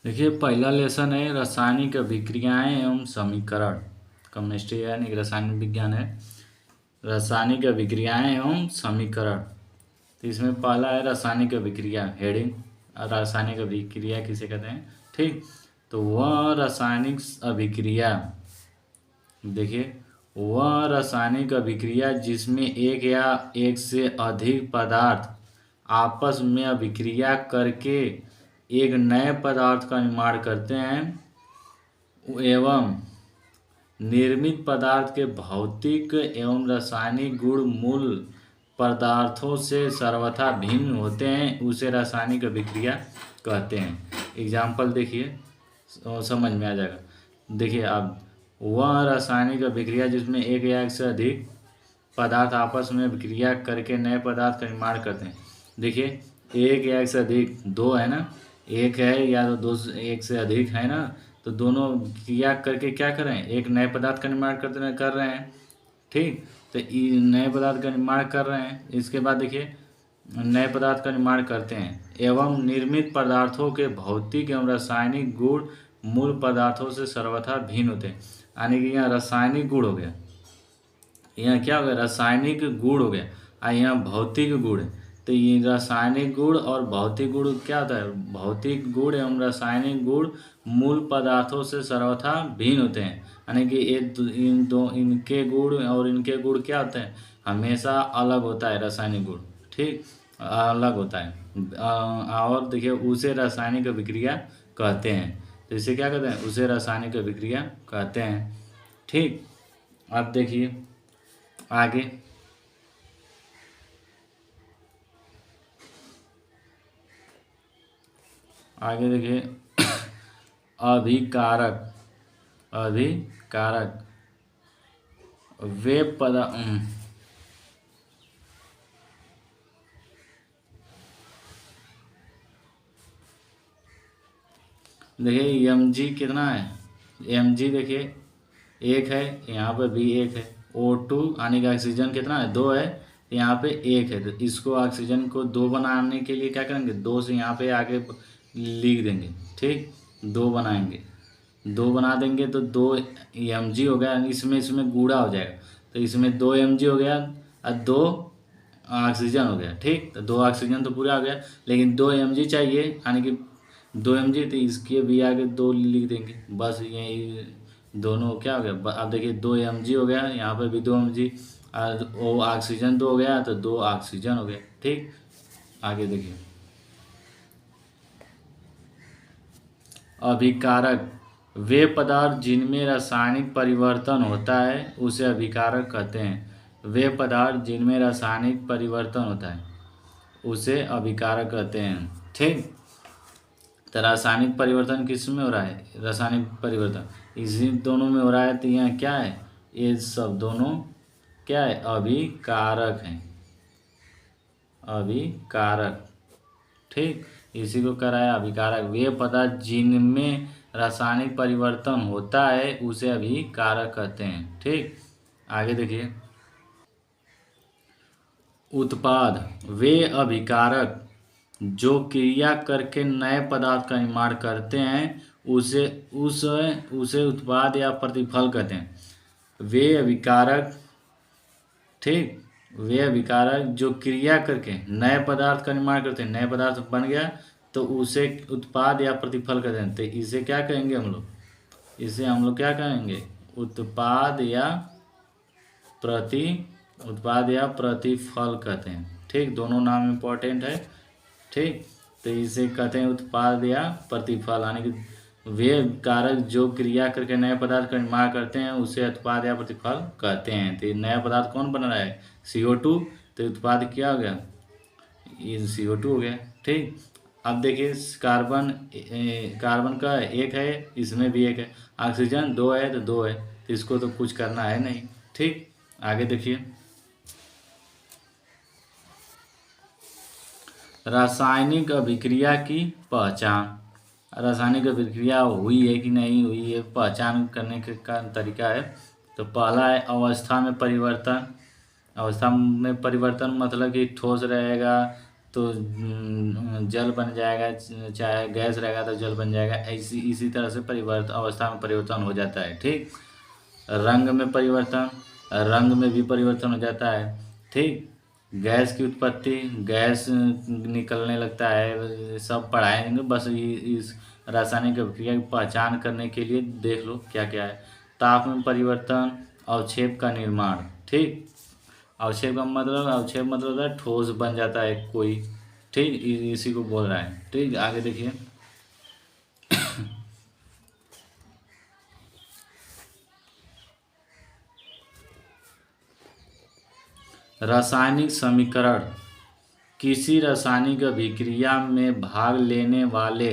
देखिए पहला लेसन है रासायनिक अभिक्रियाएं एवं समीकरण। केमिस्ट्री यानी कि रासायनिक विज्ञान है, रासायनिक अभिक्रियाएं एवं समीकरण। तो इसमें पहला है रासायनिक अभिक्रिया, हेडिंग रासायनिक अभिक्रिया किसे कहते हैं। ठीक, तो वह रासायनिक अभिक्रिया, देखिए वह रासायनिक अभिक्रिया जिसमें एक या एक से अधिक पदार्थ आपस में अभिक्रिया करके एक नए पदार्थ का निर्माण करते हैं एवं निर्मित पदार्थ के भौतिक एवं रासायनिक गुण मूल पदार्थों से सर्वथा भिन्न होते हैं, उसे रासायनिक अभिक्रिया कहते हैं। एग्जाम्पल देखिए, समझ में आ जाएगा। देखिए आप, वह रासायनिक अभिक्रिया जिसमें एक या एक से अधिक पदार्थ आपस में अभिक्रिया करके नए पदार्थ का निर्माण करते हैं। देखिए एक या एक से अधिक, दो है ना, एक है या तो दो एक से अधिक है ना, तो दोनों क्रिया करके क्या कर रहे हैं, एक नए पदार्थ का निर्माण कर रहे हैं। ठीक, तो नए पदार्थ का निर्माण कर रहे हैं। इसके बाद देखिए नए पदार्थ का निर्माण करते हैं एवं निर्मित पदार्थों के भौतिक एवं रासायनिक गुण मूल पदार्थों से सर्वथा भिन्न होते हैं। यानी कि यहाँ रासायनिक गुण हो गया, यहाँ क्या हो गया, रासायनिक गुण हो गया, और यहाँ भौतिक गुण है। तो ये रासायनिक गुण और भौतिक गुण क्या होता है, भौतिक गुण एवं रासायनिक गुण मूल पदार्थों से सर्वथा भिन्न होते हैं। यानी कि इनके गुण और इनके गुण क्या होते हैं, हमेशा अलग होता है रासायनिक गुण। ठीक, अलग होता है। और देखिए उसे रासायनिक अभिक्रिया कहते हैं। तो इसे क्या कहते हैं, उसे रासायनिक अभिक्रिया कहते हैं। ठीक, अब देखिए आगे, आगे देखिए अभिकारक, अभिकारक वे देखिए एम जी कितना है, एम जी देखिए एक है, यहाँ पे भी एक है। O2 यानी कि ऑक्सीजन कितना है, दो है, यहाँ पे एक है। तो इसको ऑक्सीजन को दो बनाने के लिए क्या करेंगे, दो से यहाँ पे आगे लिख देंगे। ठीक, दो बनाएंगे, दो बना देंगे तो दो एम जी हो गया, इसमें इसमें गूढ़ा हो जाएगा। तो इसमें दो एम जी हो गया और दो ऑक्सीजन हो गया। ठीक, तो दो ऑक्सीजन तो पूरा हो गया, लेकिन दो एम जी चाहिए, यानी कि दो एम जी, तो इसके भी आगे दो लिख देंगे। बस यही दोनों क्या हो गया, अब देखिए दो एम जी हो गया, यहाँ पर भी दो एम जी, और वो ऑक्सीजन दो हो गया तो दो ऑक्सीजन हो गया। ठीक, आगे देखिए अभिकारक वे पदार्थ जिनमें रासायनिक परिवर्तन होता है उसे अभिकारक कहते हैं। वे पदार्थ जिनमें रासायनिक परिवर्तन होता है उसे अभिकारक कहते हैं। ठीक, तो रासायनिक परिवर्तन किस में हो रहा है, रासायनिक परिवर्तन इसी दोनों में हो रहा है। तो यहाँ क्या है, ये सब दोनों क्या है, अभिकारक हैं, अभिकारक। ठीक, इसी को कह रहा है अभिकारक। वे पदार्थ जिनमें रासायनिक परिवर्तन होता है उसे अभिकारक कहते हैं। ठीक, आगे देखिए उत्पाद वे अभिकारक जो क्रिया करके नए पदार्थ का निर्माण करते हैं उसे उसे उत्पाद या प्रतिफल कहते हैं। वे अभिकारक, ठीक, वे अभिकारक जो क्रिया करके नए पदार्थ का निर्माण करते हैं, नए पदार्थ बन गया तो उसे उत्पाद या प्रतिफल कहते हैं। तो इसे क्या कहेंगे हम लोग, इसे हम लोग क्या कहेंगे, उत्पाद या उत्पाद या प्रतिफल कहते हैं। ठीक, दोनों नाम इम्पोर्टेंट है। ठीक, तो इसे कहते हैं उत्पाद या प्रतिफल, यानी कि वे कारक जो क्रिया करके नए पदार्थ का निर्माण करते हैं उसे उत्पाद या प्रतिफल कहते हैं। तो नया पदार्थ कौन बन रहा है, CO2, तो उत्पाद क्या हो गया, ये CO2 हो गया। ठीक, अब देखिए कार्बन, कार्बन का एक है, इसमें भी एक है, ऑक्सीजन दो है तो दो है, तो इसको तो कुछ करना है नहीं। ठीक, आगे देखिए रासायनिक अभिक्रिया की पहचान। रासायनिक अभिक्रिया हुई है कि नहीं हुई है, पहचान करने का तरीका है। तो पहला है अवस्था में परिवर्तन। अवस्था में परिवर्तन मतलब कि ठोस रहेगा, तो जल बन जाएगा, चाहे गैस रहेगा तो जल बन जाएगा। इसी तरह से परिवर्तन अवस्था में परिवर्तन हो जाता है। ठीक, रंग में परिवर्तन, रंग में भी परिवर्तन हो जाता है। ठीक, गैस की उत्पत्ति, गैस निकलने लगता है, सब पढ़ाएंगे। बस इस रासायनिक अभिक्रिया की पहचान करने के लिए देख लो क्या क्या है। ताप में परिवर्तन, अवक्षेप का निर्माण। ठीक, अवक्षेप का मतलब, अवक्षेप मतलब होता है ठोस बन जाता है कोई। ठीक, इसी को बोल रहा है। ठीक, आगे देखिए। रासायनिक समीकरण किसी रासायनिक अभिक्रिया में भाग लेने वाले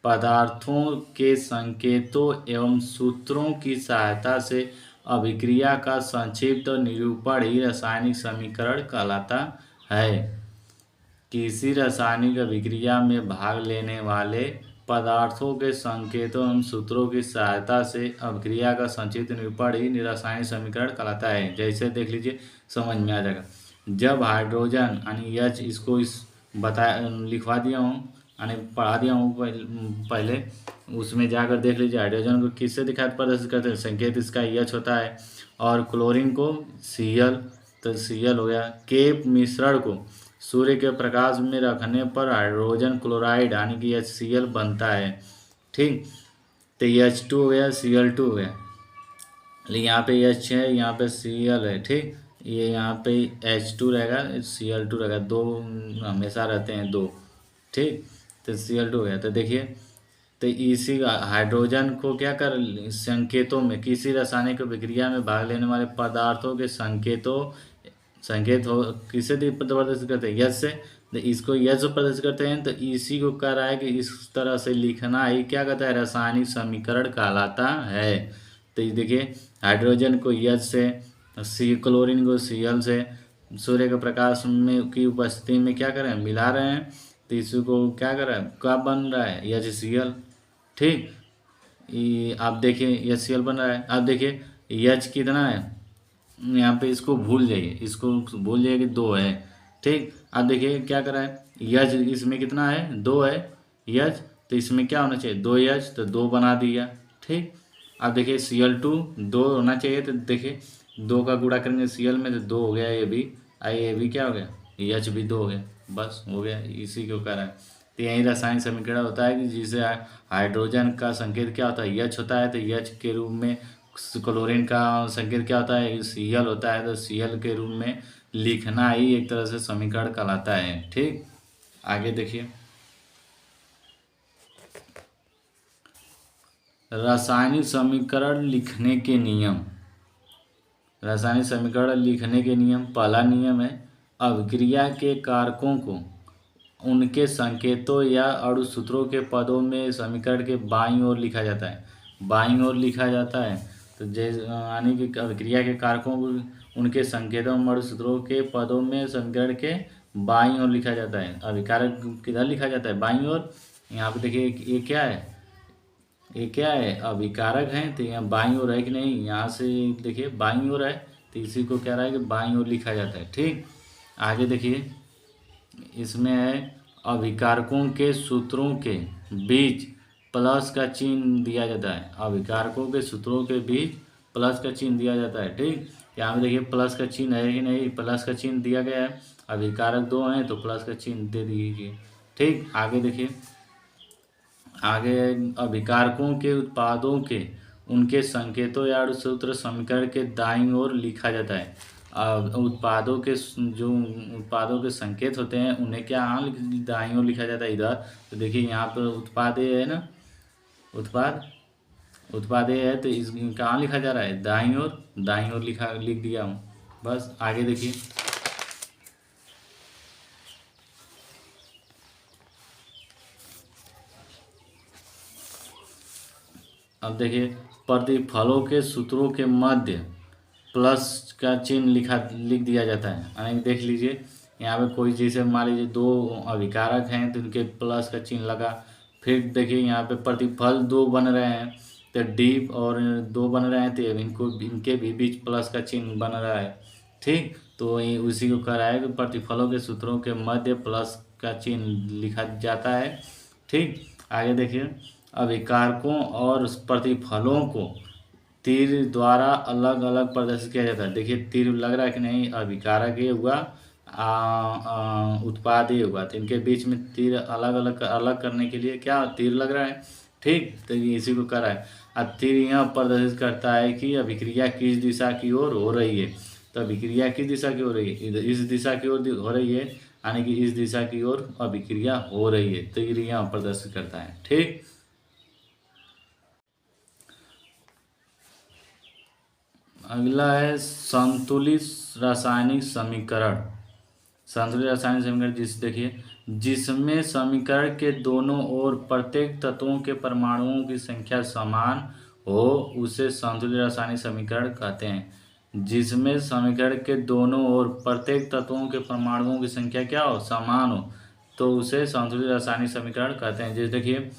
पदार्थों के संकेतों एवं सूत्रों की सहायता से अभिक्रिया का संक्षिप्त निरूपण ही रासायनिक समीकरण कहलाता है। किसी रासायनिक अभिक्रिया में भाग लेने वाले पदार्थों के संकेतों एवं सूत्रों की सहायता से अभिक्रिया का संक्षिप्त निरूपण ही रासायनिक समीकरण कहलाता है। जैसे देख लीजिए, समझ में आ जाएगा। जब हाइड्रोजन यानी एच, इसको इस बता लिखवा दिया हूँ यानी पढ़ा दिया हूँ पहले, उसमें जाकर देख लीजिए। हाइड्रोजन को किससे दिखाई प्रदर्शित करते हैं, संकेत इसका एच होता है, और क्लोरीन को Cl, तो Cl हो गया। के मिश्रण को सूर्य के प्रकाश में रखने पर हाइड्रोजन क्लोराइड यानी कि HCl बनता है। ठीक, तो H2 हो गया, Cl2 हो गया। यहाँ पे H है, यहाँ पे Cl है। ठीक, ये यहाँ पे H2 रहेगा, Cl2 रहेगा, दो हमेशा रहते हैं दो। ठीक, तो Cl2 हो गया। तो देखिए, तो इसी हाइड्रोजन को क्या कर संकेतों में, किसी रासायनिक विक्रिया में भाग लेने वाले पदार्थों के संकेत हो किससे प्रदर्शित करते हैं, यश से। तो इसको यश प्रदर्शित करते हैं, तो इसी को कह रहा है कि इस तरह से लिखना ही क्या कहता है, रासायनिक समीकरण कहलाता है। तो ये देखिए, हाइड्रोजन को यश से, क्लोरीन को Cl से सूर्य के प्रकाश में की उपस्थिति में क्या करें, मिला रहे हैं। तो इसको क्या कर रहा है, कब बन रहा है, HCl। ठीक, आप देखिए HCl बन रहा है। आप देखिए H कितना है, यहाँ पे इसको भूल जाइए, इसको भूल जाइए कि 2 है। ठीक, आप देखिए क्या कर रहा है, यज इसमें कितना है, 2 है यज, तो इसमें क्या होना चाहिए, 2 यज, तो 2 बना दिया। ठीक, आप देखिए Cl2 2 होना चाहिए, तो देखिए 2 का गुणा करेंगे Cl में तो 2 हो गया, ये भी क्या हो गया, यच भी 2 हो गया, बस हो गया। इसी को कह रहा है। तो यही रासायनिक समीकरण होता है कि जिसे हाइड्रोजन का संकेत क्या होता है, यच होता है, तो यच के रूप में क्लोरीन का संकेत क्या होता है, Cl होता है, तो Cl के रूप में लिखना ही एक तरह से समीकरण कहलाता है। ठीक, आगे देखिए। रासायनिक समीकरण लिखने के नियम। रासायनिक समीकरण लिखने के नियम, पहला नियम है, अभिक्रिया के कारकों को उनके संकेतों या अणुसूत्रों के पदों में समीकरण के बाईं ओर लिखा जाता है। बाईं ओर लिखा जाता है, तो जैसे यानी कि अभिक्रिया के कारकों को उनके संकेतों और अणुसूत्रों के पदों में समीकरण के बाईं ओर लिखा जाता है। अभिकारक किधर लिखा जाता है, बाईं ओर। यहाँ पे देखिए ये क्या है, ये क्या है, अभिकारक है, तो यहाँ बाईं ओर है कि नहीं, यहाँ से देखिए बाईं ओर है, तो इसी को कह रहा है कि बाईं ओर लिखा जाता है। ठीक, आगे देखिए, इसमें है, अभिकारकों के सूत्रों के बीच प्लस का चिन्ह दिया जाता है। अभिकारकों के सूत्रों के बीच प्लस का चिन्ह दिया जाता है। ठीक, यहाँ पे देखिए प्लस का चिन्ह है कि नहीं, प्लस का चिन्ह दिया गया है। अभिकारक 2 हैं तो प्लस का चिन्ह दे दीजिए। ठीक, आगे देखिए, आगे अभिकारकों के उत्पादों के उनके संकेतों या सूत्र समीकरण के दाईं ओर लिखा जाता है। उत्पादों के जो उत्पादों के संकेत होते हैं उन्हें क्या दाईं ओर लिखा जाता है, इधर। तो देखिए यहाँ पर उत्पाद है ना, उत्पाद है, तो इस कहाँ लिखा जा रहा है, दाईं ओर, दाईं ओर लिख दिया हूँ, बस। आगे देखिए, अब देखिए, प्रतिफलों के सूत्रों के मध्य प्लस का चिन्ह लिख दिया जाता है। यानी देख लीजिए, यहाँ पे कोई जैसे मान लीजिए 2 अभिकारक हैं तो इनके प्लस का चिन्ह लगा। फिर देखिए यहाँ पे प्रतिफल 2 बन रहे हैं, तो डी और 2 बन रहे हैं, तो इनके भी बीच प्लस का चिन्ह बन रहा है। ठीक, तो ये उसी को कह रहा है कि प्रतिफलों के सूत्रों के मध्य प्लस का चिन्ह लिखा जाता है। ठीक, आगे देखिए, अभिकारकों और प्रतिफलों को तीर द्वारा अलग अलग प्रदर्शित किया जाता है। देखिए तीर लग रहा है कि नहीं, अभिकारक ये हुआ, उत्पाद ये हुआ, तो इनके बीच में तीर अलग अलग अलग करने के लिए क्या तीर लग रहा है। ठीक, तो ये इसी को कर रहा है। अब तीर यह प्रदर्शित करता है कि अभिक्रिया किस दिशा की ओर हो रही है। तो अभिक्रिया किस दिशा की हो रही है, इस दिशा की ओर हो रही है, यानी कि इस दिशा की ओर अभिक्रिया हो रही है, तो ये यहाँ प्रदर्शित करता है। ठीक, अगला है संतुलित रासायनिक समीकरण। संतुलित रासायनिक समीकरण देखिए, जिसमें समीकरण के दोनों ओर प्रत्येक तत्वों के परमाणुओं की संख्या समान हो उसे संतुलित रासायनिक समीकरण कहते हैं। जिसमें समीकरण के दोनों ओर प्रत्येक तत्वों के परमाणुओं की संख्या क्या हो, समान हो, तो उसे संतुलित रासायनिक समीकरण कहते हैं। जैसे देखिए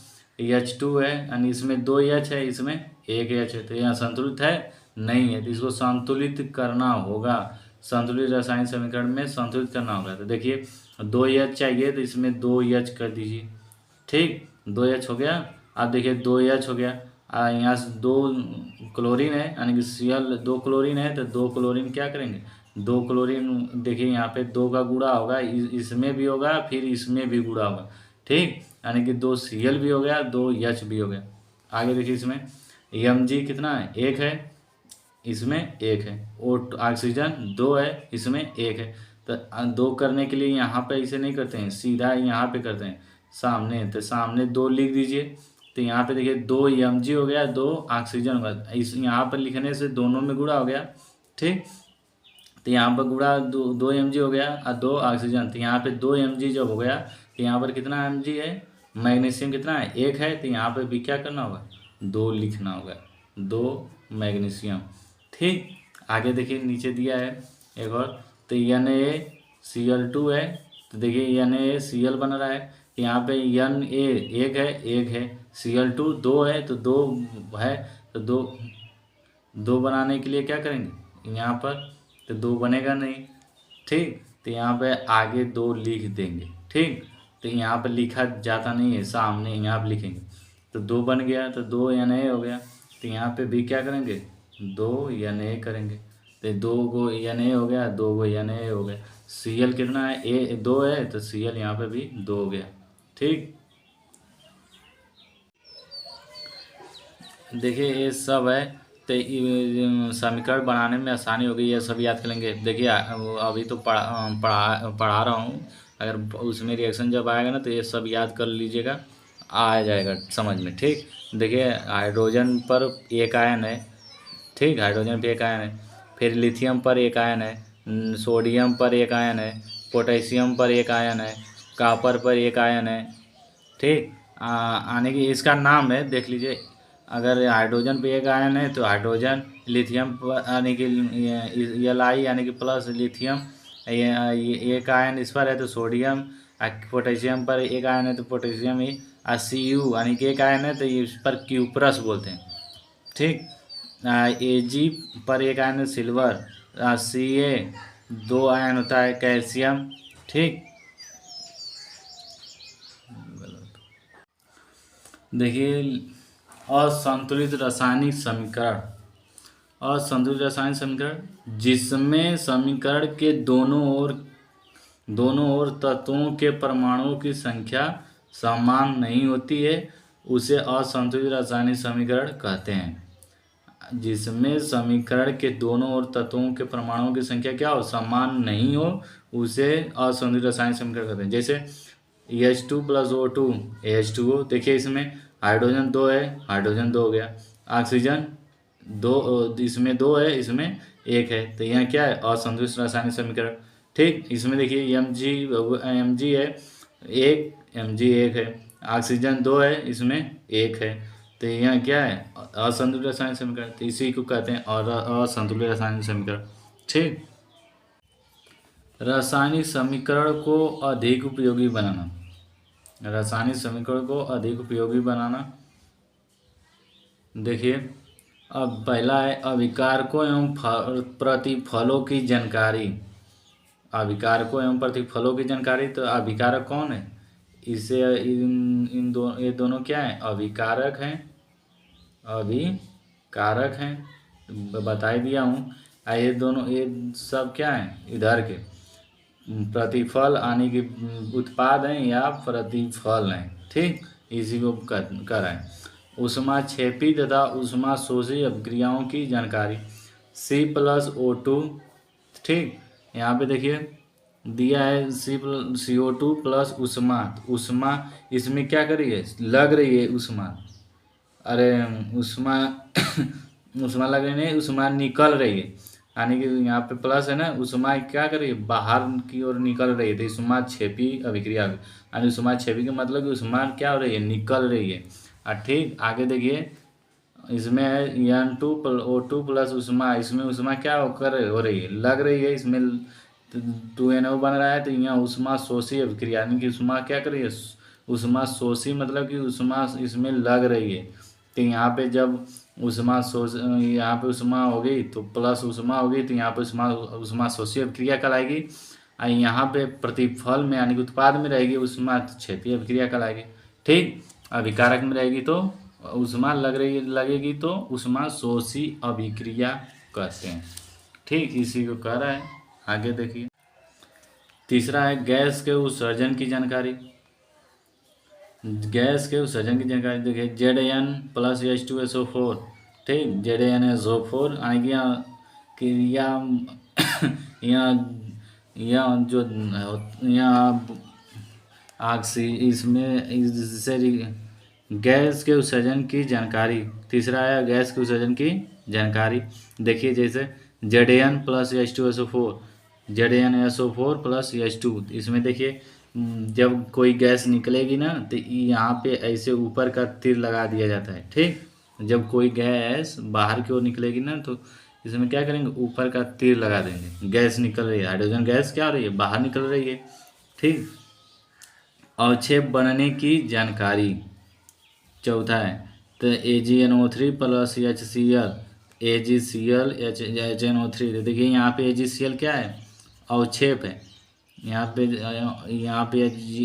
H2 है, यानी इसमें 2 H है, इसमें 1 H है, तो यहाँ संतुलित है नहीं है, तो इसको संतुलित करना होगा। संतुलित रासायनिक समीकरण में संतुलित करना होगा। तो देखिए 2 H चाहिए, तो इसमें 2 H कर दीजिए। ठीक, 2 H हो गया। अब देखिए 2 H हो गया, यहाँ से 2 क्लोरीन है, यानी कि Cl 2 क्लोरीन है, तो 2 क्लोरीन क्या करेंगे, 2 क्लोरीन, देखिए यहाँ पे 2 का गुणा होगा, इसमें भी होगा, फिर इसमें भी गुणा होगा। ठीक, यानी कि 2 Cl भी हो गया, 2 H भी हो गया। आगे देखिए इसमें Mg कितना है, 1 है, इसमें 1 है, और ऑक्सीजन 2 है, इसमें 1 है। तो 2 करने के लिए यहाँ पे ऐसे नहीं करते हैं, सीधा यहाँ पे करते हैं सामने, तो सामने 2 लिख दीजिए। तो यहाँ पे देखिए 2 Mg हो गया, 2 ऑक्सीजन हो गया, इस यहाँ पर लिखने से दोनों में गुणा हो गया। ठीक, तो यहाँ पर गुणा 2 Mg हो गया और 2 ऑक्सीजन, तो यहाँ पे 2 Mg जब हो गया, तो यहाँ पर कितना Mg है, मैग्नीशियम कितना है, 1 है, तो यहाँ पर भी क्या करना होगा, 2 लिखना होगा, 2 मैग्नीशियम। ठीक, आगे देखिए नीचे दिया है एक और, तो NaCl2 है, तो देखिए NaCl बन रहा है, यहाँ पे Na 1 है, Cl2 2 है, तो 2 है, तो 2 बनाने के लिए क्या करेंगे यहाँ पर, तो 2 बनेगा नहीं। ठीक, तो यहाँ पे आगे 2 लिख देंगे। ठीक, तो यहाँ पर लिखा जाता नहीं है, सामने यहाँ पर लिखेंगे, तो 2 बन गया, तो 2 Na हो गया, तो यहाँ पे भी क्या करेंगे, 2 Na करेंगे, तो 2 को Na हो गया, 2 को Na हो गया। Cl कितना है, 2 है, तो Cl यहाँ पे भी 2 हो गया। ठीक, देखिए ये सब है, तो समीकरण बनाने में आसानी होगी, ये सब याद कर लेंगे। देखिए अभी तो पढ़ा रहा हूँ, अगर उसमें रिएक्शन जब आएगा ना, तो ये सब याद कर लीजिएगा, आ जाएगा समझ में। ठीक, देखिए हाइड्रोजन पर एक आयन है, ठीक, हाइड्रोजन पर एक आयन है, फिर लिथियम पर एक आयन है, सोडियम पर एक आयन है, पोटेशियम पर एक आयन है, कॉपर पर एक आयन है। ठीक, आने की इसका नाम है, देख लीजिए, अगर हाइड्रोजन पे एक आयन है तो हाइड्रोजन, लिथियम पर यानी कि Li यानी कि प्लस लिथियम, एक आयन इस पर है तो सोडियम, पोटेशियम पर एक आयन है तो पोटेशियम ही, Cu यानी कि एक आयन है तो इस पर क्यूप्रस बोलते हैं। ठीक, Ag पर एक आयन है सिल्वर, Ca 2 आयन होता है कैल्शियम। ठीक, देखिए असंतुलित रासायनिक समीकरण। असंतुलित रासायनिक समीकरण जिसमें समीकरण के दोनों ओर तत्वों के परमाणुओं की संख्या समान नहीं होती है, उसे असंतुलित रासायनिक समीकरण कहते हैं। जिसमें समीकरण के दोनों ओर तत्वों के परमाणुओं की संख्या क्या हो, समान नहीं हो, उसे असंतुलित रासायनिक समीकरण कहते हैं। जैसे H2 + O2 H2O, देखिए इसमें हाइड्रोजन 2 है, हाइड्रोजन 2 हो गया, ऑक्सीजन 2, इसमें 2 है, इसमें 1 है, तो यहाँ क्या है, असंतुलित रासायनिक समीकरण। ठीक, इसमें देखिए Mg है 1, Mg 1 है, ऑक्सीजन 2 है, इसमें 1 है, तो यहाँ क्या है, असंतुलित रासायनिक समीकरण, तो इसी को कहते हैं और असंतुलित रासायनिक समीकरण। ठीक, रासायनिक समीकरण को अधिक उपयोगी बनाना। रासायनिक समीकरण को अधिक उपयोगी बनाना, देखिए अब पहला है अभिकारकों एवं प्रतिफलों की जानकारी। अभिकारकों एवं प्रतिफलों की जानकारी, तो अभिकारक कौन है? इसे इन दोनों, ये दोनों क्या है? अभिकारक हैं, अभिकारक हैं, बता ही दिया हूँ। ये दोनों, ये सब क्या है? इधर के प्रतिफल आने के उत्पाद हैं या प्रतिफल हैं, ठीक। इसी को कर रहे हैं। ऊष्माक्षेपी तथा ऊष्माशोषी अभिक्रियाओं की जानकारी, C+O2, ठीक। यहाँ पे देखिए दिया है CO2 प्लस ऊष्मा। ऊष्मा इसमें क्या करी है? लग रही है ऊष्मा। अरे ऊष्मा ऊष्मा लग रही नहीं, ऊष्मा निकल रही है, यानी कि यहाँ पे प्लस है ना। ऊष्मा क्या कर रही है? बाहर की ओर निकल रही है, तो ऊष्मा छेपी अभिक्रिया। यानी ऊष्मा छेपी का मतलब कि ऊष्मा क्या हो रही है? निकल रही है। ठीक, आगे देखिए इसमें है N2O2 प्लस ऊष्मा। इसमें ऊष्मा क्या हो रही है? लग रही है। इसमें 2NO बन रहा है, तो यहाँ ऊष्मा शोषी अभिक्रिया, यानी कि ऊष्मा क्या कर रही है? ऊष्मा शोषी मतलब कि ऊष्मा इसमें लग रही है। तो यहाँ पे जब यहाँ पे ऊष्मा होगी तो प्लस ऊष्मा होगी, तो यहाँ पे ऊष्मा शोषी अभिक्रिया कहलाएगी। और यहाँ पे प्रतिफल में यानी कि उत्पाद में रहेगी ऊष्मा क्षेपी अभिक्रिया कहलाएगी, ठीक। अभिकारक में रहेगी तो ऊष्मा लगेगी तो ऊष्मा शोषी अभिक्रिया कहते हैं, ठीक। इसी को कह रहा है। आगे देखिए तीसरा है गैस के उत्सर्जन की जानकारी। गैस के उत्सर्जन की जानकारी देखिए Zn+H2SO4, ठीक। ZnSO4 यानी कि यहाँ जो यहाँ इसमें इससे गैस के उत्सर्जन की जानकारी। तीसरा है गैस के उत्सर्जन की जानकारी। देखिए जैसे Zn+H2SO4, ZnSO4 प्लस H2, इसमें देखिए जब कोई गैस निकलेगी ना तो यहाँ पे ऐसे ऊपर का तीर लगा दिया जाता है, ठीक। जब कोई गैस बाहर की ओर निकलेगी ना तो इसमें क्या करेंगे? ऊपर का तीर लगा देंगे। गैस निकल रही है, हाइड्रोजन गैस क्या हो रही है? बाहर निकल रही है, ठीक। अवक्षेप बनने की जानकारी चौथा है तो AgNO3 plus HCl, AgCl HNO3। देखिए यहाँ पे AgCl क्या है? अवक्षेप है। यहाँ पे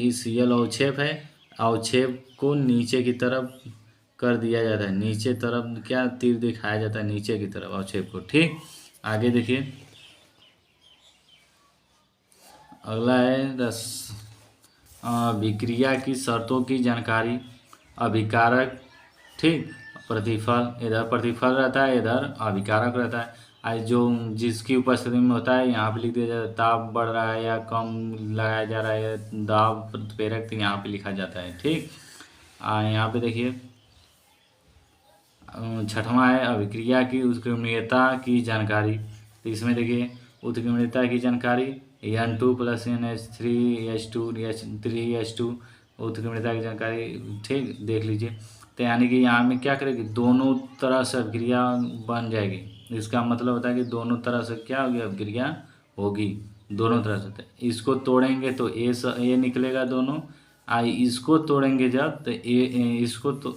HCl अवक्षेप है। अवक्षेप को नीचे की तरफ कर दिया जाता है, नीचे तरफ क्या तीर दिखाया जाता है? नीचे की तरफ अवक्षेप को, ठीक। आगे देखिए अगला है विक्रिया की शर्तों की जानकारी। अभिकारक, ठीक। प्रतिफल, इधर प्रतिफल रहता है, इधर अभिकारक रहता है। आज जो जिसकी उपस्थिति में होता है यहाँ पे लिख दिया जाता है ताप बढ़ रहा है या कम लगाया जा रहा है, दाब प्रेरक, तो यहाँ पे लिखा जाता है, ठीक। यहाँ पे देखिए छठवां है अभिक्रिया की उत्क्रमणीयता की जानकारी। तो इसमें देखिए उत्क्रमणीयता की जानकारी N2+NH3H2 उत्क्रमणीयता की जानकारी, ठीक। देख लीजिए तो यानी कि यहाँ में क्या करेगी? दोनों तरह से अभिक्रिया बन जाएगी। इसका मतलब होता है कि दोनों तरह से क्या होगी? अभिक्रिया होगी दोनों तरह से। तो इसको तोड़ेंगे तो ए निकलेगा दोनों। इसको तोड़ेंगे जब तो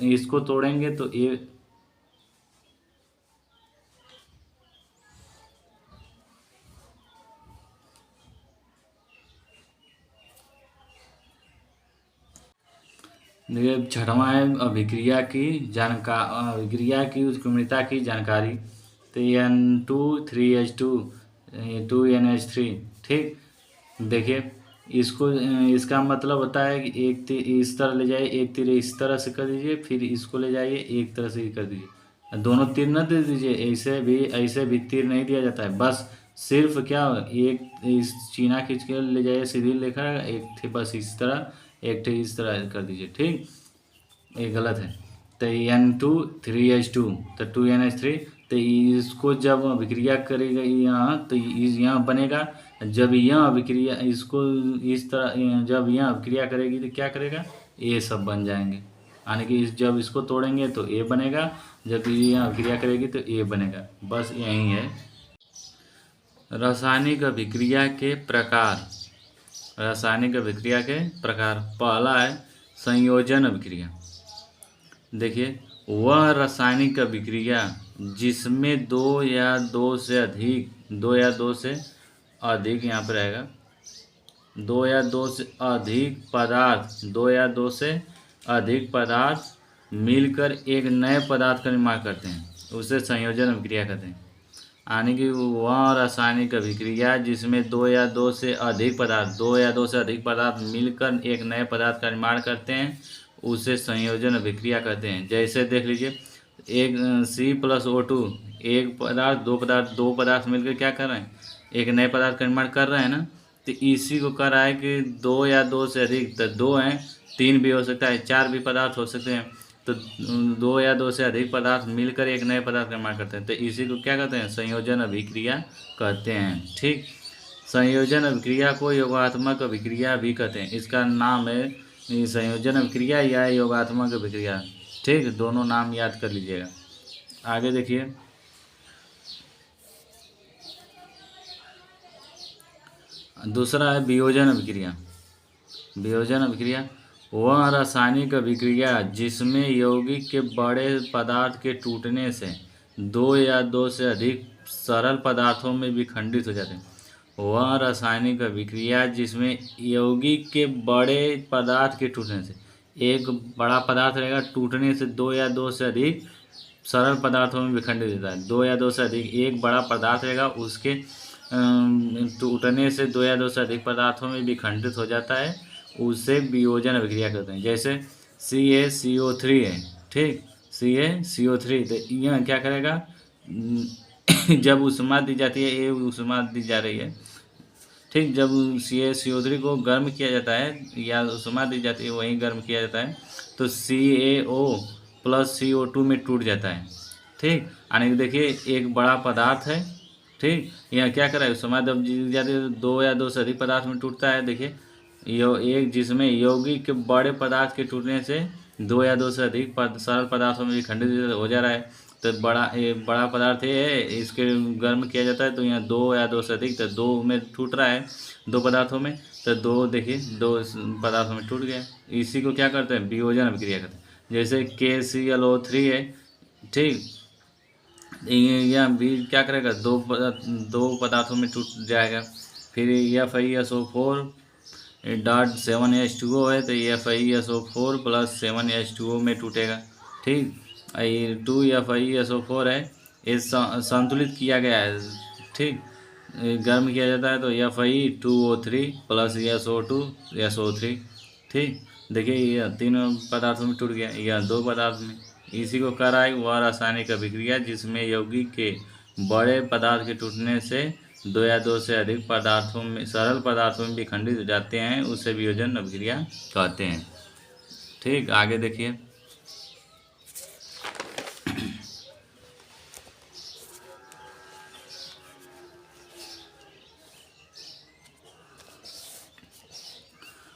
इसको तोड़ेंगे तो ए। देखिए छठवां है अभिक्रिया की उत्क्रमणीयता की जानकारी। तो N2 3H2 2NH3, ठीक। देखिए इसका मतलब होता है कि एक तीर इस तरह ले जाइए, एक तीर इस तरह से कर दीजिए, फिर इसको ले जाइए एक तरह से कर दीजिए। दोनों तीर न दे दीजिए, ऐसे भी तीर नहीं दिया जाता है। बस सिर्फ क्या एक इस चीना खींच के ले जाइए, सीधी लेकर एक थे बस इस तरह, एक थे इस तरह कर दीजिए, ठीक। ये गलत है। तो N2 3H2 तो 2NH3, तो इसको जब अभिक्रिया करेगा यहाँ तो यहाँ बनेगा। जब यह अभिक्रिया इसको इस तरह जब यह अभिक्रिया करेगी तो क्या करेगा? ये सब बन जाएंगे, यानी कि जब इसको तोड़ेंगे तो ए बनेगा, जब यह अभिक्रिया करेगी तो ए बनेगा। बस यही है। रासायनिक अभिक्रिया के प्रकार। रासायनिक अभिक्रिया के प्रकार पहला है संयोजन अभिक्रिया। देखिए वह रासायनिक अभिक्रिया जिसमें दो या दो से अधिक यहाँ पर रहेगा, दो या दो से अधिक पदार्थ मिलकर एक नए पदार्थ का निर्माण करते हैं, उसे संयोजन अभिक्रिया कहते हैं। यानी कि वह रासायनिक अभिक्रिया जिसमें दो या दो से अधिक पदार्थ मिलकर एक नए पदार्थ का निर्माण करते हैं, उसे संयोजन अभिक्रिया कहते हैं। जैसे देख लीजिए, एक C+O2, दो पदार्थ मिलकर क्या कर रहे हैं, एक नए पदार्थ का निर्माण कर रहे हैं ना। तो इसी को कह रहा है कि दो या दो से अधिक, तो दो हैं, तीन भी हो सकता है, चार भी पदार्थ हो सकते हैं। तो दो या दो से अधिक पदार्थ मिलकर एक नए पदार्थ का निर्माण करते हैं, तो इसी को क्या कहते हैं, संयोजन अभिक्रिया कहते हैं। ठीक, संयोजन अभिक्रिया को योगात्मक अभिक्रिया भी कहते हैं। इसका नाम है संयोजन अभिक्रिया या योगात्मक अभिक्रिया। ठीक, दोनों नाम याद कर लीजिएगा। आगे देखिए, दूसरा है वियोजन अभिक्रिया। वियोजन अभिक्रिया वह रासायनिक अभिक्रिया जिसमें यौगिक के बड़े पदार्थ के टूटने से दो या दो से अधिक सरल पदार्थों में विखंडित हो जाते हैं। वह रासायनिक अभिक्रिया जिसमें यौगिक के बड़े पदार्थ के टूटने से, एक बड़ा पदार्थ रहेगा, टूटने से दो या दो से अधिक सरल पदार्थों में विखंडित होता है। दो या दो से अधिक, एक बड़ा पदार्थ रहेगा, उसके टूटने से दो या दो से अधिक पदार्थों में विखंडित हो जाता है, उसे वियोजन अभिक्रिया कहते हैं। जैसे CaCO3 है, ठीक, CaCO3, तो यह क्या करेगा, जब ऊष्मा दी जाती है, ये ऊष्मा दी जा रही है, ठीक, जब CaCO3 को गर्म किया जाता है या ऊष्मा दी जाती है, वहीं गर्म किया जाता है, तो CaO + CO2 में टूट जाता है। ठीक, यानी कि देखिए, एक बड़ा पदार्थ है, ठीक, यहाँ क्या कर रहा है, ऊष्मा जब दी जाती है तो दो या दो से अधिक पदार्थ में टूटता है। देखिए, एक जिसमें यौगिक के बड़े पदार्थ के टूटने से दो या दो से अधिक सरल पदार्थों में विखंडित हो जा रहा है। तो बड़ा पदार्थ है, इसके गर्म किया जाता है, तो यहाँ दो या दो से अधिक, तो दो में टूट रहा है, दो पदार्थों में, तो दो देखिए, दो पदार्थों में टूट गया। इसी को क्या करते हैं, वियोजन अभिक्रिया करते हैं। जैसे KClO3 है, ठीक, यह भी क्या करेगा, दो पदार्थों में टूट जाएगा। फिर FeSO4 .7H2O है, तो FeSO4 + 7H2O में टूटेगा। ठीक, 2FeSO4 है, ये संतुलित किया गया है, ठीक, गर्म किया जाता है, तो Fe2O3 + SO2 SO3। ठीक, देखिए, यह तीनों पदार्थों में टूट गया, यह दो पदार्थ में। इसी को कह रहा है वह रासायनिक अभिक्रिया जिसमें यौगिक के बड़े पदार्थ के टूटने से दो या दो से अधिक सरल पदार्थों में विखंडित हो जाते हैं, उसे वियोजन अभिक्रिया कहते हैं। ठीक, आगे देखिए,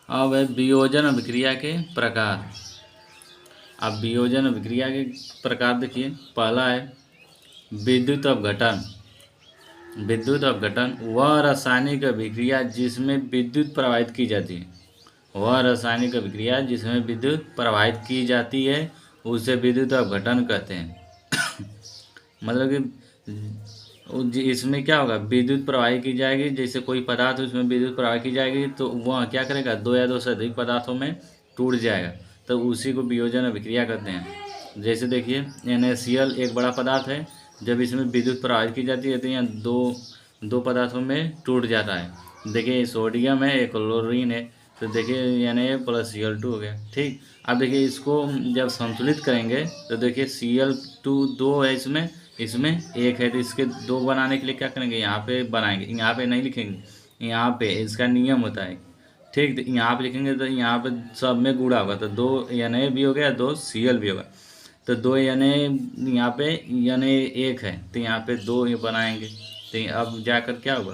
अब है वियोजन अभिक्रिया के प्रकार। अब वियोजन अभिक्रिया के प्रकार देखिए, पहला है विद्युत अपघटन। विद्युत अपघटन वह रासायनिक अभिक्रिया जिसमें विद्युत प्रवाहित की जाती है। वह रासायनिक अभिक्रिया जिसमें विद्युत प्रवाहित की जाती है, उसे विद्युत अपघटन कहते हैं। मतलब कि इसमें क्या होगा, विद्युत प्रवाहित की जाएगी, जैसे कोई पदार्थ उसमें विद्युत प्रवाहित की जाएगी, तो वह क्या करेगा, दो या दो से अधिक पदार्थों में टूट जाएगा, तो उसी को वियोजन अभिक्रिया कहते हैं। जैसे देखिए, NaCl एक बड़ा पदार्थ है, जब इसमें विद्युत प्रवाहित की जाती है तो यहाँ दो पदार्थों में टूट जाता है। देखिए, सोडियम है, एक क्लोरीन है, तो देखिए Na + Cl2 हो गया। ठीक, अब देखिए, इसको जब संतुलित करेंगे तो देखिए Cl2 दो है, इसमें एक है, तो इसके दो बनाने के लिए क्या करेंगे, यहाँ पे बनाएंगे, यहाँ पे नहीं लिखेंगे, यहाँ पे इसका नियम होता है। ठीक, तो यहाँ पे लिखेंगे तो यहाँ पे सब में गुणा होगा, तो दो Na भी हो गया, दो Cl भी होगा, तो दो Na यहाँ पे Na एक है, तो यहाँ पे दो ये बनाएंगे, तो अब जाकर क्या होगा,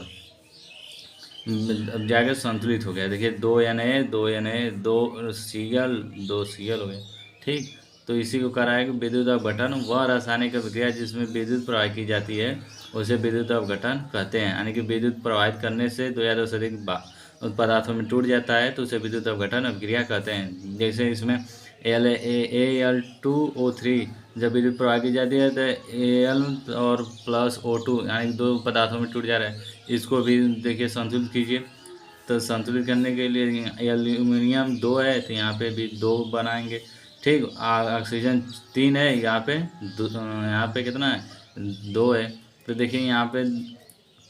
अब जाकर संतुलित हो गया। देखिए, दो Na दो Cl हो गया। ठीक, तो इसी को कह रहा है कि विद्युत अपघटन वह रासायनिक अभिक्रिया जिसमें विद्युत प्रवाहित की जाती है, उसे विद्युत अपघटन कहते हैं। यानी कि विद्युत प्रवाहित करने से दो या दो से अधिक पदार्थों में टूट जाता है, तो उसे विद्युत अपघटन अभिक्रिया कहते हैं। जैसे इसमें Al2O3 जब विद्युत प्रवाह की जाती है तो Al और प्लस O2 यानी दो पदार्थों में टूट जा रहा है, इसको भी देखिए संतुलित कीजिए। तो संतुलित करने के लिए एल्यूमिनियम 2 है तो यहाँ पे भी 2 बनाएंगे। ठीक, ऑक्सीजन 3 है, यहाँ पे कितना है 2 है। तो देखिए यहाँ पे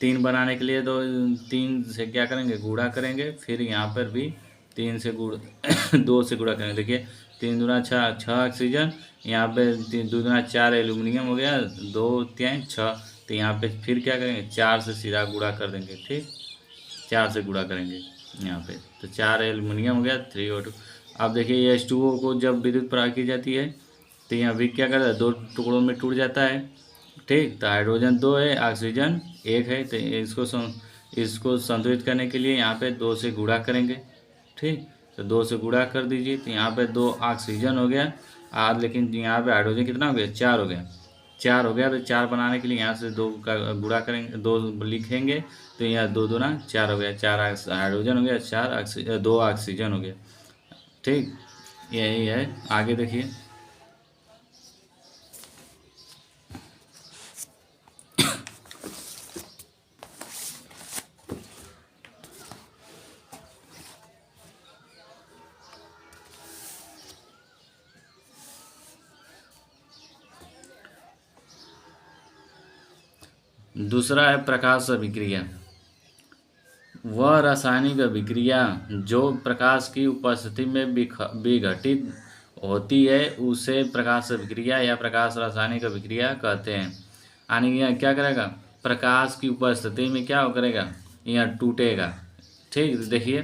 3 बनाने के लिए तो 3 से क्या करेंगे गुणा करेंगे, फिर यहाँ पर भी 3 से गुणा 2 से गुणा करेंगे। देखिए 3 दूना 6, 6 ऑक्सीजन, यहाँ पे 3 दूना 4 एल्यूमिनियम हो गया, 2 3 6। तो यहाँ पे फिर क्या करेंगे 4 से सीधा गुणा कर देंगे। ठीक, 4 से गुणा करेंगे यहाँ पे, तो 4 एल्युमिनियम हो गया 3O2। अब देखिए H2O को जब विद्युत प्रवाह की जाती है तो यहाँ भी क्या करता है 2 टुकड़ों में टूट जाता है। ठीक, तो हाइड्रोजन 2 है, ऑक्सीजन 1 है, तो इसको संतुलित करने के लिए यहाँ पे 2 से गुणा करेंगे। ठीक, तो 2 से गुणा कर दीजिए, तो यहाँ पे 2 ऑक्सीजन हो गया, लेकिन यहाँ पे हाइड्रोजन कितना हो गया 4 हो गया। 4 हो गया तो 4 बनाने के लिए यहाँ से 2 का गुणा करेंगे, 2 लिखेंगे, तो यहाँ 2 दूना 4 हो गया, 4 हाइड्रोजन हो गया, 2 ऑक्सीजन हो गया। ठीक, यही है। आगे देखिए दूसरा है प्रकाश अभिक्रिया। वह रासायनिक अभिक्रिया जो प्रकाश की उपस्थिति में विघटित होती है उसे प्रकाश अभिक्रिया या प्रकाश रासायनिक अभिक्रिया कहते हैं। यानी यह क्या करेगा प्रकाश की उपस्थिति में क्या करेगा यह टूटेगा। ठीक, देखिए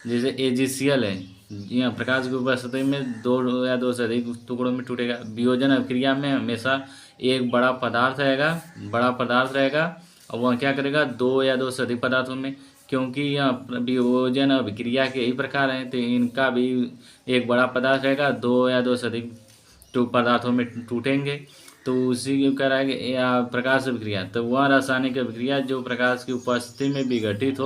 जैसे AgCl है, यह प्रकाश की उपस्थिति में 2 या 2 से अधिक टुकड़ों में टूटेगा। वियोजन अभिक्रिया में हमेशा एक बड़ा पदार्थ रहेगा और वह क्या करेगा 2 या 2 से अधिक पदार्थों में, क्योंकि यह वियोजन अभिक्रिया के ही प्रकार हैं तो इनका भी एक बड़ा पदार्थ रहेगा, 2 या 2 से अधिक पदार्थों में टूटेंगे, तो उसी को कह रहा है कि प्रकाश अभिक्रिया। तो वह रासायनिक अभिक्रिया जो प्रकाश की उपस्थिति में विघटित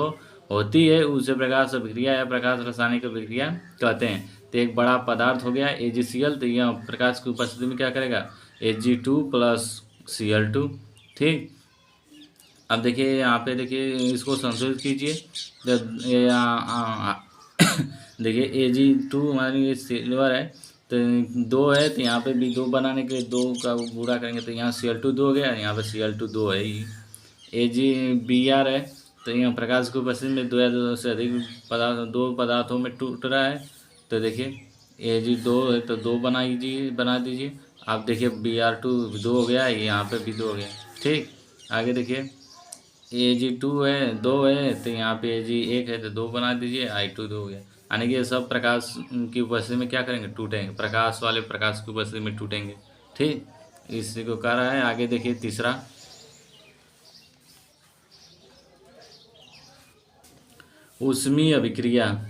होती है उसे प्रकाश अभिक्रिया या प्रकाश रासायनिक अभिक्रिया कहते हैं। तो एक बड़ा पदार्थ हो गया AgCl, तो यह प्रकाश की उपस्थिति में क्या करेगा Ag2 प्लस Cl2। ठीक, अब देखिए यहाँ पे देखिए इसको संशोधित कीजिए। देखिए Ag2 हमारी सिल्वर है तो 2 है, तो यहाँ पे भी 2 बनाने के लिए 2 का गुणा करेंगे, तो यहाँ Cl2 2 हो गया, यहाँ पे Cl2 2 है ही। AgBr है, तो यहाँ प्रकाश की उपस्थिति में 2 या 2 से अधिक दो पदार्थों में टूट रहा है, तो देखिए Ag2 है तो 2 बना दीजिए। आप देखिए Br2 2 हो गया, यहाँ पे भी 2 हो गया। ठीक, आगे देखिए Ag2 है 2 है, तो यहाँ पे Ag1 है तो 2 बना दीजिए, I2 2 हो गया। यानी कि ये सब प्रकाश की उपस्थिति में क्या करेंगे टूटेंगे, प्रकाश की उपस्थिति में टूटेंगे। ठीक, इसी को कह रहा है। आगे देखिए तीसरा ऊष्मीय अभिक्रिया।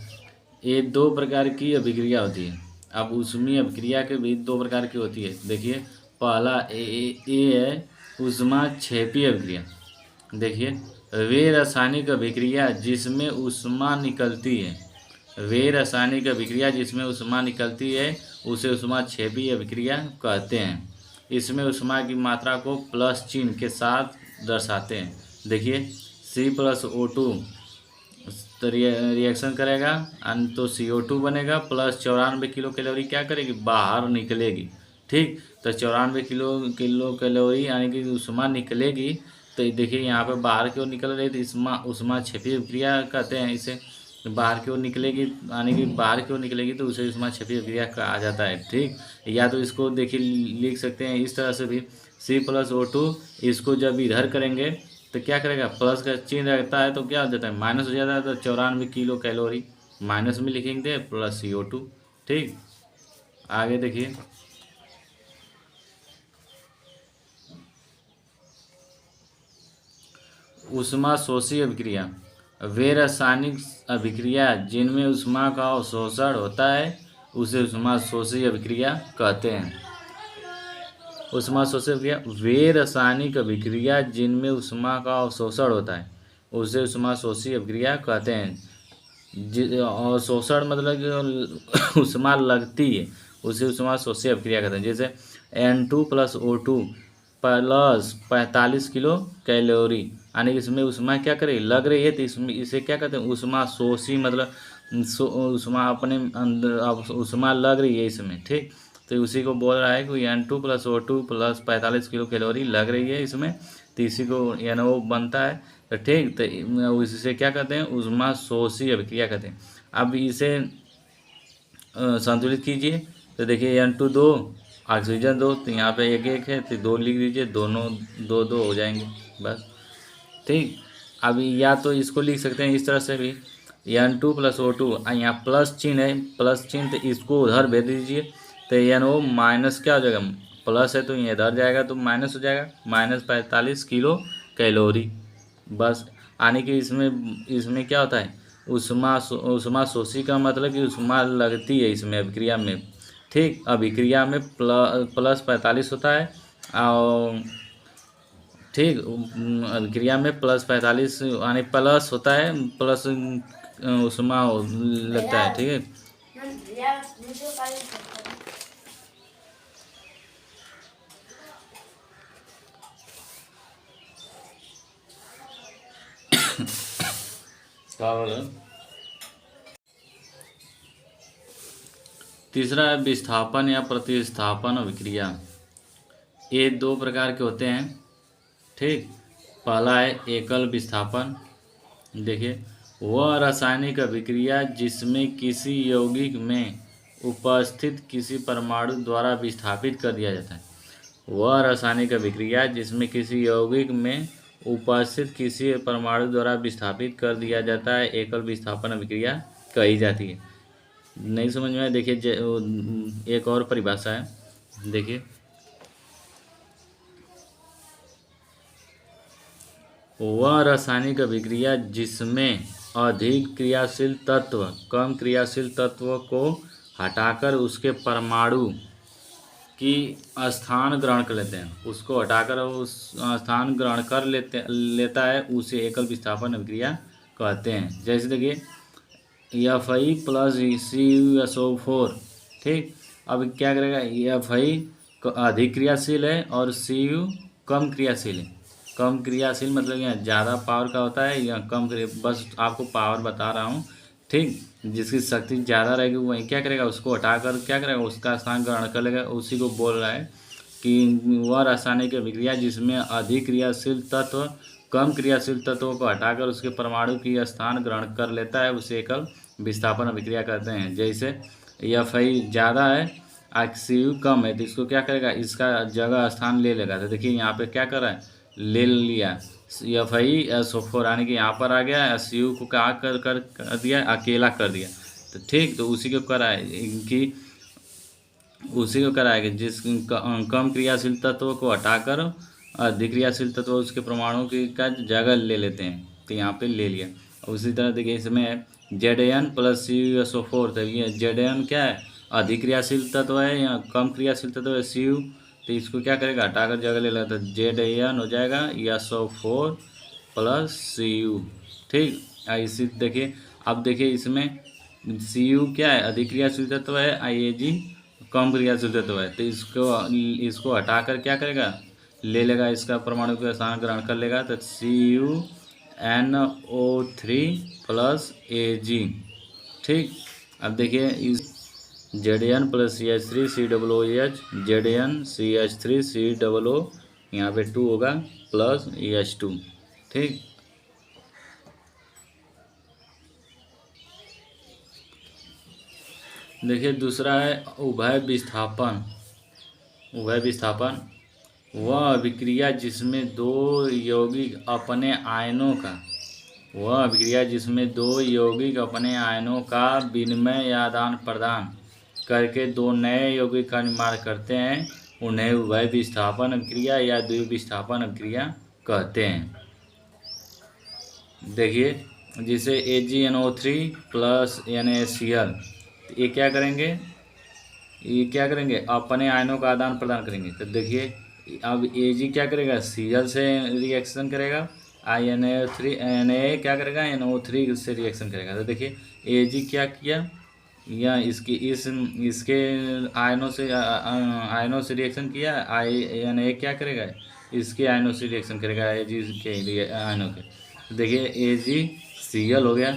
ये 2 प्रकार की अभिक्रिया होती है। अब ऊष्मीय अभिक्रिया के भी 2 प्रकार की होती है। देखिए पहला ए है ऊष्माक्षेपी अभिक्रिया। देखिए वे रासायनिक अभिक्रिया जिसमें ऊष्मा निकलती है उसे ऊष्माक्षेपी अभिक्रिया कहते हैं। इसमें ऊष्मा की मात्रा को प्लस चिन्ह के साथ दर्शाते हैं। देखिए C+O2 तो रिएक्शन करेगा तो CO2 बनेगा, प्लस 94 किलो कैलोरी क्या करेगी बाहर निकलेगी। ठीक, तो 94 किलो कैलोरी यानी कि ऊष्मा निकलेगी। तो देखिए यहाँ पे बाहर की ओर निकल रही तो ऊष्माक्षेपी अभिक्रिया कहते हैं इसे। बाहर की ओर निकलेगी यानी कि बाहर की ओर निकलेगी तो उसे ऊष्माक्षेपी अभिक्रिया कहा जाता है। ठीक, या तो इसको देखिए लिख सकते हैं इस तरह से भी C+O2, इसको जब इधर करेंगे तो क्या करेगा प्लस का चिन्ह रहता है तो क्या हो जाता है माइनस हो जाता है, तो 94 किलो कैलोरी माइनस में लिखेंगे प्लस CO2। ठीक, आगे देखिए ऊष्मा शोषी अभिक्रिया। वे रासायनिक अभिक्रिया जिनमें ऊष्मा का अवशोषण होता है उसे ऊष्मा शोषी अभिक्रिया कहते हैं। ऊष्मा शोषी अभिक्रिया वे रासायनिक अभिक्रिया जिनमें ऊष्मा का अवशोषण होता है उसे ऊष्मा शोषी अभिक्रिया कहते हैं। अवशोषण मतलब कि ऊष्मा लगती है, उसे उष्मा शोषी अभिक्रिया कहते हैं। जैसे N2 + O2 + 45 किलो कैलोरी, यानी कि इसमें उष्मा क्या करे लग रही है, तो इसमें इसे क्या कहते हैं उष्मा शोषी, मतलब उष्मा अपने अंदर उष्मा लग रही है इसमें, ठीक। तो उसी को बोल रहा है कि N2 + O2 + 45 किलो कैलोरी लग रही है इसमें, तो इसी को NO बनता है, तो ठीक। तो इससे क्या कहते हैं उष्मा शोषी अभिक्रिया कहते हैं। अब इसे संतुलित कीजिए, तो देखिए N2 2, ऑक्सीजन 2, तो यहाँ पे 1 1 है, तो 2 लिख दीजिए, दोनों 2 2 हो जाएंगे बस, ठीक। अब या तो इसको लिख सकते हैं इस तरह से भी, N2 + O2, यहाँ प्लस चिन्ह है, प्लस चिन्ह, तो इसको उधर भेज दीजिए, तो NO माइनस क्या हो जाएगा, प्लस है तो ये इधर जाएगा तो माइनस हो जाएगा, -45 किलो कैलोरी बस। यानी कि इसमें क्या होता है उष्मा शोषी का मतलब कि उष्मा लगती है इसमें अभिक्रिया में, ठीक। अभिक्रिया में +45 होता है, और ठीक अभिक्रिया में +45 यानी प्लस होता है, प्लस उष्मा लगता है, ठीक है। तीसरा है विस्थापन या प्रतिस्थापन अभिक्रिया। ये 2 प्रकार के होते हैं, ठीक। पहला है एकल विस्थापन। देखिए वह रासायनिक अभिक्रिया जिसमें किसी यौगिक में उपस्थित किसी परमाणु द्वारा विस्थापित कर दिया जाता है। वह रासायनिक अभिक्रिया जिसमें किसी यौगिक में उपस्थित किसी परमाणु द्वारा विस्थापित कर दिया जाता है एकल विस्थापन अभिक्रिया कही जाती है। नहीं समझ में आया, देखिए एक और परिभाषा है, देखिए वह रासायनिक अभिक्रिया जिसमें अधिक क्रियाशील तत्व कम क्रियाशील तत्व को हटाकर उसके परमाणु की स्थान ग्रहण कर लेते हैं, उसको हटाकर उस स्थान ग्रहण कर लेता है, उसे एकल विस्थापन अभिक्रिया कहते हैं। जैसे देखिए Fi + CuSO4, ठीक। अब क्या करेगा, Fi अधिक क्रियाशील है और Cu कम क्रियाशील है। कम क्रियाशील मतलब यहाँ ज़्यादा पावर का होता है या कम, बस आपको पावर बता रहा हूँ, ठीक। जिसकी शक्ति ज़्यादा रहेगी वही क्या करेगा उसको हटाकर क्या करेगा उसका स्थान ग्रहण कर लेगा। उसी को बोल रहा है कि वह रासायनिक अभिक्रिया जिसमें अधिक क्रियाशील तत्व कम क्रियाशील तत्वों को हटाकर उसके परमाणु की स्थान ग्रहण कर लेता है, उसे एकल विस्थापन अभिक्रिया कहते हैं। जैसे Fi ज़्यादा है Cu कम है, तो इसको क्या करेगा इसका जगह स्थान ले लेगा। तो देखिए यहाँ पे क्या कर रहा है ले लिया FiSO4, यानी कि यहाँ पर आ गया, Cu को क्या कर दिया अकेला कर दिया, तो ठीक। तो उसी को करा है कि उसी को कराएगा जिस कम क्रियाशील तत्व को हटाकर अधिक क्रियाशील तत्व उसके परमाणु की का जगह ले लेते हैं, तो यहाँ पे ले लिया। उसी तरह देखिए इसमें Zn + CuSO4, तो ये Zn क्या है अधिक क्रियाशील तत्व है या कम क्रियाशील तत्व है Cu, तो इसको क्या करेगा हटाकर जगह ले लेता है, Zn हो जाएगा SO4 + Cu, ठीक। इसी देखिए अब देखिए इसमें Cu क्या है अधिक क्रियाशील तत्व है, Ag कम क्रियाशील तत्व है, तो इसको हटाकर क्या करेगा ले लेगा इसका परमाणु का स्थान ग्रहण कर लेगा, तो CuNO3 + Ag, ठीक। अब देखिए इस Zn + CH3 COOH Zn CH3 COO यहाँ पे 2 होगा प्लस H2, ठीक। देखिए दूसरा है उभय विस्थापन। उभय विस्थापन वह अभिक्रिया जिसमें दो यौगिक अपने आयनों का विनिमय या आदान प्रदान करके दो नए यौगिक का निर्माण करते हैं, उन्हें उभय विस्थापन अभिक्रिया या द्विविस्थापन अभिक्रिया कहते हैं। देखिए जैसे AgNO3 + NaCl, ये क्या करेंगे अपने आयनों का आदान प्रदान करेंगे। तो देखिए अब Ag क्या करेगा Cl से रिएक्शन करेगा, Na क्या करेगा NO3 से रिएक्शन करेगा। तो देखिए Ag क्या किया या इसके आयनों से रिएक्शन किया, Na क्या करेगा, इसके आयनों से रिएक्शन करेगा Ag के आयनों के। तो देखिए AgCl हो गया,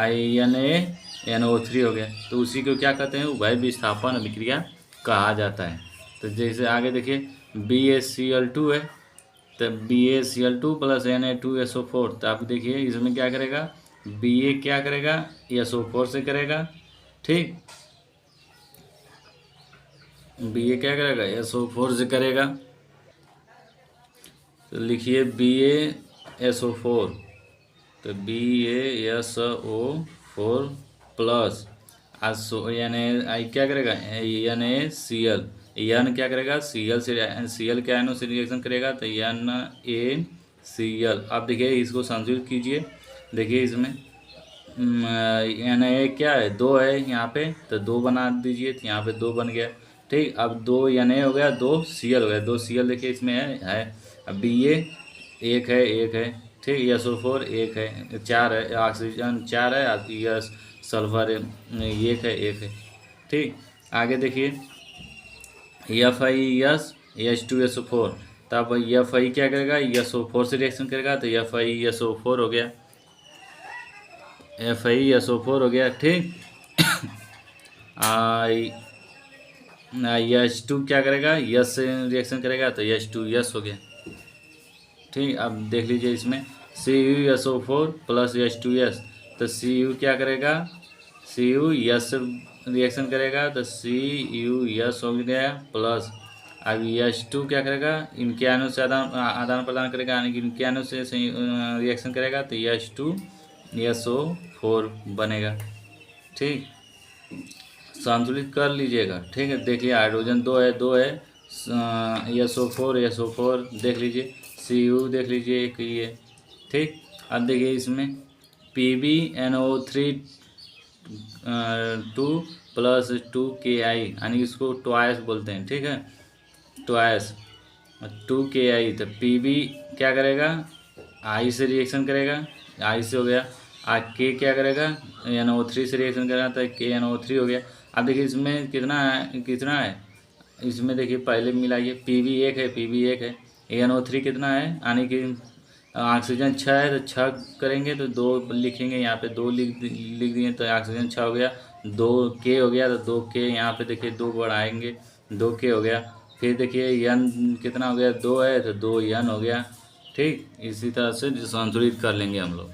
NaNO3 हो गया। तो उसी को क्या कहते हैं, उभय विस्थापन अभिक्रिया कहा जाता है। तो जैसे आगे देखिए BaCl2 है, तो BaCl2 प्लस Na2SO4। तो आप देखिए इसमें क्या करेगा, Ba क्या करेगा, SO4 से करेगा, ठीक। Ba क्या करेगा, SO4 से करेगा। तो लिखिए BaSO4, तो BaSO4 प्लस क्या करेगा, NaCl, N क्या करेगा, Cl के आयनों से रिएक्शन करेगा, तो NaCl। अब देखिए इसको संतुलित कीजिए। देखिए इसमें Na क्या है, 2 है यहाँ पे, तो 2 बना दीजिए, तो यहाँ पे 2 बन गया, ठीक। अब 2 Na हो गया, 2 Cl हो गया, 2 Cl देखिए इसमें है। अब Ba 1 है, ठीक। SO4 1 है, 4 है, ऑक्सीजन 4 है, यस सल्फर 1 है, ठीक। आगे देखिए FeS H2SO4। तब Fe क्या करेगा, SO4 से रिएक्शन करेगा, तो FeSO4 हो गया, FeSO4 हो गया, ठीक। H2 क्या करेगा, यस से रिएक्शन करेगा, तो H2S हो गया, ठीक। अब देख लीजिए इसमें CuSO4 प्लस H2S। तो Cu क्या करेगा, Cu यस से रिएक्शन करेगा, तो CuS हो गया प्लस। अब H2 क्या करेगा, इनके आयनों से आदान प्रदान करेगा, यानी कि इनके आयनों से रिएक्शन करेगा, तो H2SO4 बनेगा, ठीक। संतुलित कर लीजिएगा, ठीक है। देखिए हाइड्रोजन 2 है, SO4 देख लीजिए, Cu देख लीजिए एक ये, ठीक। अब देखिए इसमें PbNO3 2 प्लस 2Ki, यानी इसको ट्वाइस बोलते हैं, ठीक है, ट्वाइस 2Ki। तो Pb क्या करेगा, I से रिएक्शन करेगा, I से हो गया। K क्या करेगा, NO3 से रिएक्शन करेगा, तो KNO3 हो गया। अब देखिए इसमें कितना है, इसमें देखिए पहले मिलाइए, Pb 1 है, NO3 कितना है, यानी कि ऑक्सीजन 6 है, तो 6 करेंगे तो 2 लिखेंगे, यहाँ पे 2 लिख दिए, तो ऑक्सीजन 6 हो गया। 2K हो गया, तो 2K यहाँ पे देखिए 2 बढ़ाएंगे, 2K हो गया। फिर देखिए N कितना हो गया, 2 है, तो 2N हो गया, ठीक। इसी तरह से संतुलित कर लेंगे हम लोग।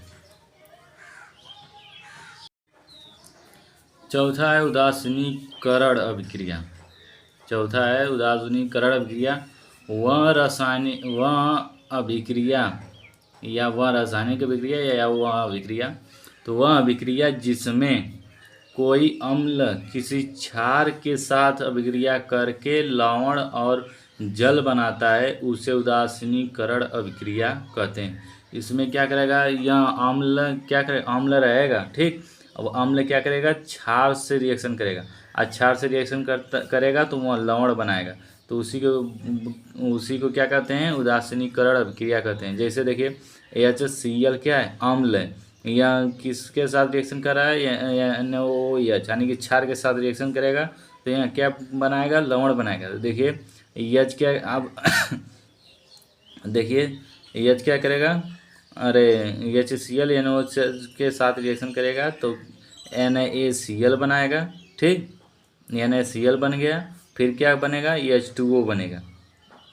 चौथा है उदासीनीकरण अभिक्रिया। वह रासायनिक अभिक्रिया या वह अभिक्रिया, तो वह अभिक्रिया जिसमें कोई अम्ल किसी क्षार के साथ अभिक्रिया करके लवण और जल बनाता है, उसे उदासीनीकरण अभिक्रिया कहते हैं। इसमें क्या करेगा, यह अम्ल क्या करेगा, अम्ल रहेगा, ठीक। अब अम्ल क्या करेगा, क्षार से रिएक्शन करेगा, और क्षार से रिएक्शन करेगा तो वह लवण बनाएगा, तो उसी को क्या कहते हैं, उदासीनीकरण अभिक्रिया कहते हैं। जैसे देखिए HCl क्या है, अम्ल है, या किसके साथ रिएक्शन कर रहा है, NaOH, यानी कि क्षार के साथ रिएक्शन करेगा, तो यहाँ क्या बनाएगा, लवण बनाएगा। तो देखिए H क्या, अब देखिए H क्या करेगा, अरे HCl NaOH के साथ रिएक्शन करेगा, तो NaCl बनाएगा, ठीक। NaCl बन गया, फिर क्या बनेगा, H2O बनेगा,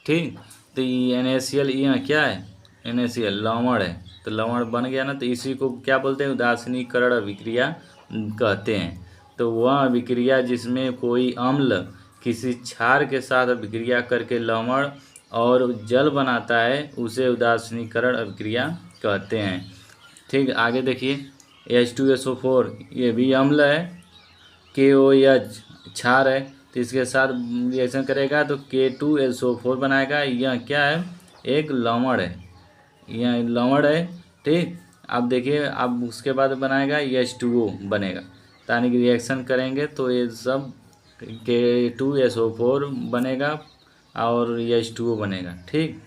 ठीक। तो NaCl यहाँ क्या है, NaCl लवण है, तो लवण बन गया ना, तो इसी को क्या बोलते हैं, उदासीनीकरण अभिक्रिया कहते हैं। तो वह अभिक्रिया जिसमें कोई अम्ल किसी क्षार के साथ अभिक्रिया करके लवण और जल बनाता है, उसे उदासीनीकरण अभिक्रिया कहते हैं, ठीक। आगे देखिए H2SO4 ये भी अम्ल है, KOH क्षार है, तो इसके साथ रिएक्शन करेगा तो K2SO4 बनाएगा। यह क्या है, एक लवण है, यह लवण है, ठीक। अब देखिए अब उसके बाद बनाएगा H2O बनेगा, यानी कि रिएक्शन करेंगे तो ये सब K2SO4 बनेगा और H2O बनेगा, ठीक।